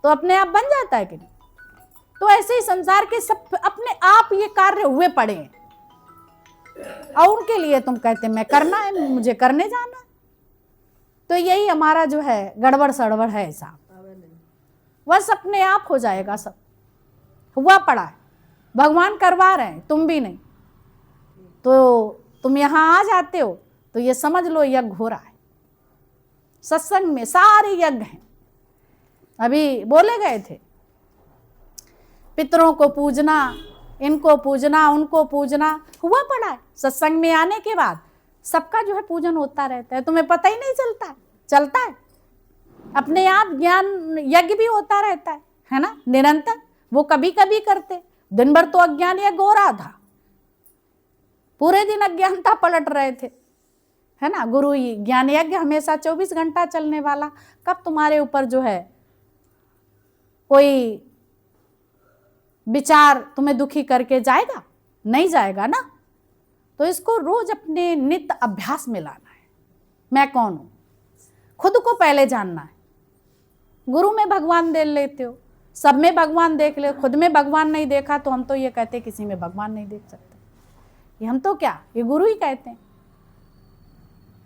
[SPEAKER 1] तो अपने आप बन जाता है कि नहीं? तो ऐसे ही संसार के सब अपने आप ये कार्य हुए पड़े हैं, और उनके लिए तुम कहते मैं करना है, मुझे करने जाना है। तो यही हमारा जो है गड़बड़ सड़बड़ है ऐसा, बस अपने आप हो जाएगा, सब हुआ पड़ा है, भगवान करवा रहे हैं, तुम भी नहीं। तो तुम यहाँ आ जाते हो तो ये समझ लो यज्ञ हो रहा है। सत्संग में सारे यज्ञ हैं। अभी बोले गए थे, पितरों को पूजना, इनको पूजना, उनको पूजना, हुआ पड़ा है। सत्संग में आने के बाद सबका जो है पूजन होता रहता है, तुम्हें पता ही नहीं चलता, चलता है अपने आप। ज्ञान यज्ञ भी होता रहता है ना, निरंतर। वो कभी कभी करते, दिन भर तो अज्ञान यज्ञ हो रहा था, पूरे दिन अज्ञानता पलट रहे थे, है ना। गुरु ज्ञान यज्ञ हमेशा 24 घंटा चलने वाला। कब तुम्हारे ऊपर जो है कोई विचार तुम्हें दुखी करके जाएगा? नहीं जाएगा ना। तो इसको रोज अपने नित्य अभ्यास में लाना है। मैं कौन हूं, खुद को पहले जानना है। गुरु में भगवान देख लेते हो, सब में भगवान देख ले, खुद में भगवान नहीं देखा तो हम तो ये कहते किसी में भगवान नहीं देख सकते। ये हम तो क्या, ये गुरु ही कहते हैं,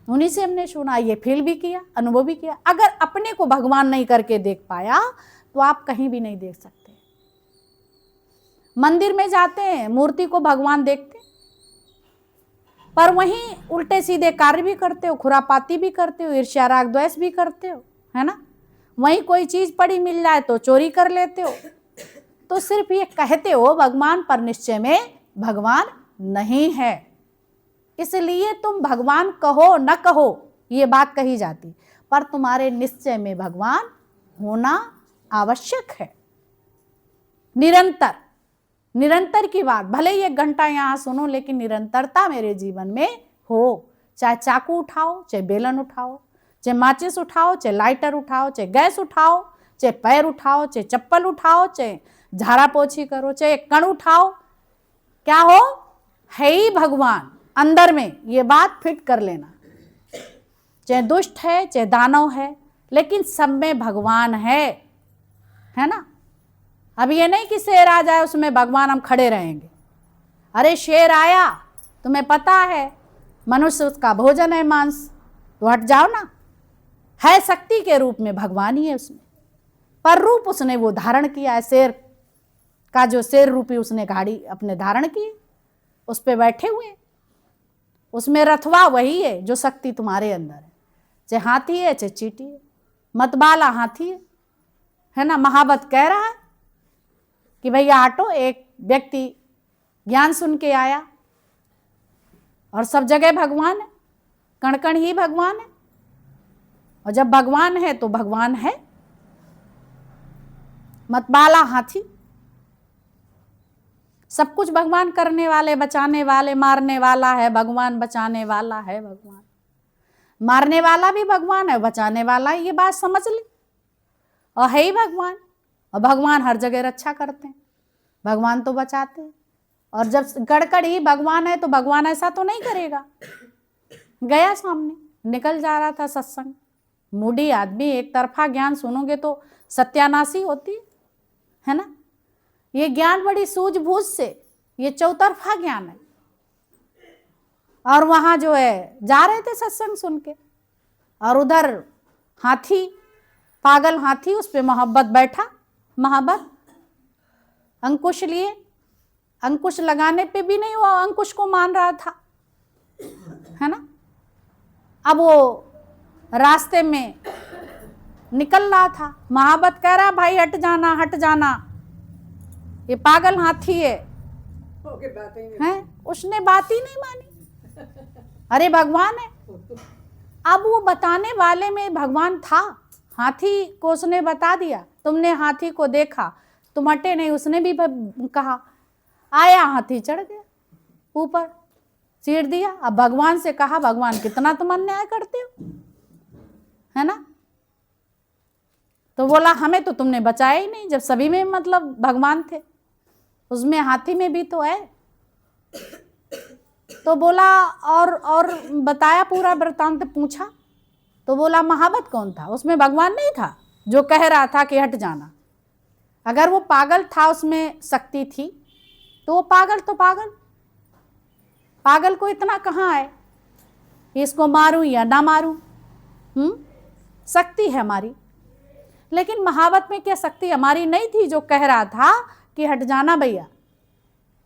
[SPEAKER 1] उन्हीं से हमने सुना, ये फील भी किया, अनुभव भी किया। अगर अपने को भगवान नहीं करके देख पाया तो आप कहीं भी नहीं देख सकते। मंदिर में जाते हैं, मूर्ति को भगवान देखते, पर वहीं उल्टे सीधे कार्य भी करते हो, खुरापाती भी करते हो, ईर्ष्या राग द्वेष भी करते हो, है ना। वहीं कोई चीज पड़ी मिल जाए तो चोरी कर लेते हो। तो सिर्फ ये कहते हो भगवान, पर निश्चय में भगवान नहीं है। इसलिए तुम भगवान कहो न कहो ये बात कही जाती, पर तुम्हारे निश्चय में भगवान होना आवश्यक है। निरंतर, निरंतर की बात, भले ही 1 घंटा यहाँ सुनो लेकिन निरंतरता मेरे जीवन में हो। चाहे चाकू उठाओ, चाहे बेलन उठाओ, चाहे माचिस उठाओ, चाहे लाइटर उठाओ, चाहे गैस उठाओ, चाहे पैर उठाओ, चाहे चप्पल उठाओ, चाहे झाड़ा पोछी करो, चाहे कण उठाओ, क्या हो, है ही भगवान अंदर में। ये बात फिट कर लेना। चाहे दुष्ट है, चाहे दानव है, लेकिन सब में भगवान है ना। अब ये नहीं कि शेर आ जाए उसमें भगवान हम खड़े रहेंगे। अरे शेर आया, तुम्हें पता है मनुष्य उसका भोजन है मांस, तो हट जाओ ना। है शक्ति के रूप में भगवान ही है उसमें, पर रूप उसने वो धारण किया है। शेर का जो शेर रूपी उसने गाड़ी अपने धारण की, उस पे बैठे हुए, उसमें रथवा वही है जो शक्ति तुम्हारे अंदर है। चाहे हाथी है, चाहे चींटी है, मतवाला हाथी है ना। महावत कह रहा है कि भैया आटो। एक व्यक्ति ज्ञान सुन के आया, और सब जगह भगवान है, कण कण ही भगवान है, और जब भगवान है तो भगवान है। मतवाला हाथी, सब कुछ भगवान करने वाले, बचाने वाले, मारने वाला है भगवान, बचाने वाला है भगवान, मारने वाला भी भगवान है, बचाने वाला, ये बात समझ ली, और है ही भगवान। और भगवान हर जगह रक्षा करते हैं, भगवान तो बचाते हैं। और जब गड़कड़ ही भगवान है तो भगवान ऐसा तो नहीं करेगा। गया सामने, निकल जा रहा था सत्संग, मूडी आदमी, एक तरफा ज्ञान सुनोगे तो सत्यानाशी होती है ना। ये ज्ञान बड़ी सूझबूझ से, ये चौतरफा ज्ञान है। और वहां जो है जा रहे थे सत्संग सुन के, और उधर हाथी, पागल हाथी, उस पे मोहब्बत बैठा। मोहब्बत अंकुश लिए, अंकुश लगाने पे भी नहीं, वो अंकुश को मान रहा था, है ना। अब वो रास्ते में निकल रहा था, मोहब्बत कह रहा भाई हट जाना, हट जाना, ये पागल हाथी है, उसने बात ही नहीं मानी। अरे भगवान है। अब वो बताने वाले में भगवान था, हाथी को उसने बता दिया, तुमने हाथी को देखा, तुम हटे नहीं, उसने भी कहा। आया हाथी, चढ़ गया ऊपर, चीर दिया। अब भगवान से कहा, भगवान कितना तुम अन्याय करते हो, है ना। तो बोला हमें तो तुमने बचाया ही नहीं, जब सभी में मतलब भगवान थे, उसमें हाथी में भी तो है। तो बोला और बताया पूरा वृत्तांत पूछा, तो बोला महावत कौन था, उसमें भगवान नहीं था जो कह रहा था कि हट जाना। अगर वो पागल था, उसमें शक्ति थी, तो वो पागल तो पागल, पागल को इतना कहाँ है इसको मारूं या ना मारूं, शक्ति है हमारी। लेकिन महावत में क्या शक्ति हमारी नहीं थी जो कह रहा था कि हट जाना भैया।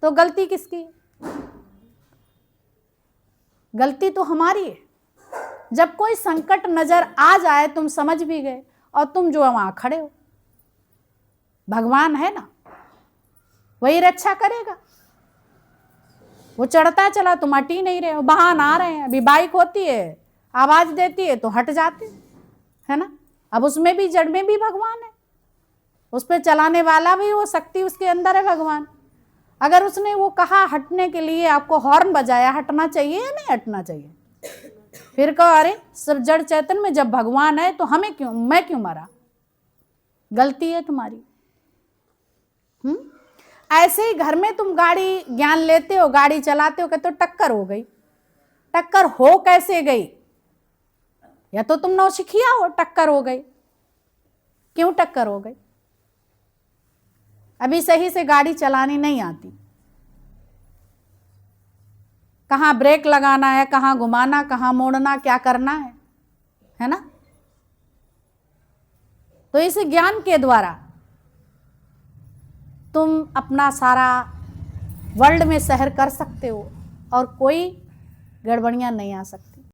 [SPEAKER 1] तो गलती किसकी? गलती तो हमारी है। जब कोई संकट नजर आ जाए, तुम समझ भी गए और तुम जो वहां खड़े हो, भगवान है ना, वही रक्षा करेगा। वो चढ़ता चला, तुम हट ही नहीं रहे हो, बहान आ रहे हैं। अभी बाइक होती है, आवाज देती है तो हट जाते, है ना। अब उसमें भी, जड़ में भी भगवान है, उस पर चलाने वाला भी वो शक्ति उसके अंदर है, भगवान। अगर उसने वो कहा हटने के लिए, आपको हॉर्न बजाया, हटना चाहिए या नहीं हटना चाहिए? फिर कहो अरे सब जड़ चैतन में जब भगवान है तो हमें क्यों, मैं क्यों मरा? गलती है तुम्हारी। ऐसे ही घर में तुम गाड़ी ज्ञान लेते हो, गाड़ी चलाते हो, कहते हो टक्कर हो गई। टक्कर हो कैसे गई? या तो तुम नौसिखिया हो, टक्कर हो गई। क्यों टक्कर हो गई? अभी सही से गाड़ी चलानी नहीं आती, कहाँ ब्रेक लगाना है, कहाँ घुमाना, कहाँ मोड़ना, क्या करना है ना। तो इस ज्ञान के द्वारा तुम अपना सारा वर्ल्ड में सहर कर सकते हो और कोई गड़बड़ियां नहीं आ सकती।